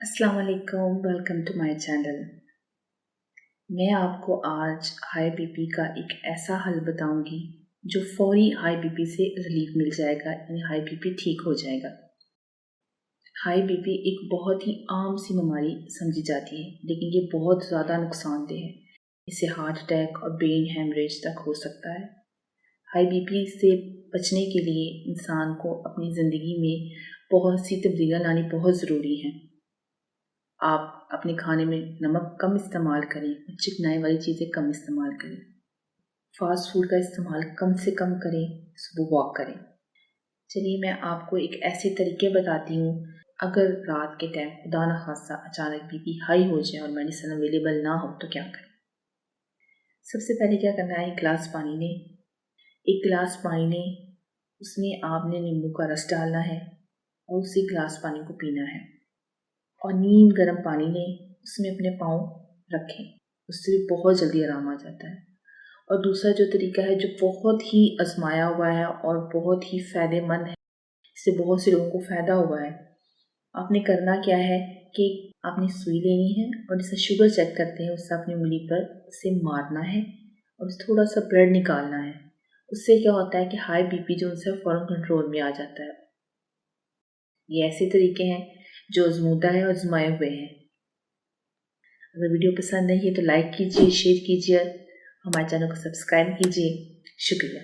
अस्सलाम वालेकुम, welcome to my channel. मैं आपको आज हाई बीपी का एक ऐसा हल बताऊंगी जो फौरी हाई बीपी से रिलीफ मिल जाएगा, यानी हाई बीपी ठीक हो जाएगा। हाई बीपी एक बहुत ही आम सी बीमारी समझी जाती है, लेकिन ये बहुत ज़्यादा नुकसानदेह है। इससे हार्ट अटैक और ब्रेन हेमरेज तक हो सकता है। हाई बीपी से बचने के लिए इंसान को अपनी ज़िंदगी में बहुत सी तब्दीलियाँ लानी बहुत ज़रूरी हैं। आप अपने खाने में नमक कम इस्तेमाल करें और चिकनाई वाली चीज़ें कम इस्तेमाल करें। फास्ट फूड का इस्तेमाल कम से कम करें, सुबह वॉक करें। चलिए मैं आपको एक ऐसे तरीके बताती हूँ, अगर रात के टाइम खुदा न खास्ता अचानक बीपी हाई हो जाए और मेडिसिन अवेलेबल ना हो तो क्या करें। सबसे पहले क्या करना है, एक गिलास पानी लें, उसमें आपने नींबू का रस डालना है और उसी गिलास पानी को पीना है। और नीम गर्म पानी लें, उसमें अपने पाँव रखें, उससे भी बहुत जल्दी आराम आ जाता है। और दूसरा जो तरीका है, जो बहुत ही आजमाया हुआ है और बहुत ही फ़ायदेमंद है, इससे बहुत से लोगों को फ़ायदा हुआ है। आपने करना क्या है कि आपने सुई लेनी है और जिसे शुगर चेक करते हैं उससे अपनी उंगली पर उसे मारना है और थोड़ा सा ब्लड निकालना है। उससे क्या होता है कि हाई बीपी जो उनसे फ़ौरन कंट्रोल में आ जाता है। ये ऐसे तरीके हैं जो आजमूदा है और आजमाए हुए हैं। अगर वीडियो पसंद आई है तो लाइक कीजिए, शेयर कीजिए, हमारे चैनल को सब्सक्राइब कीजिए। शुक्रिया।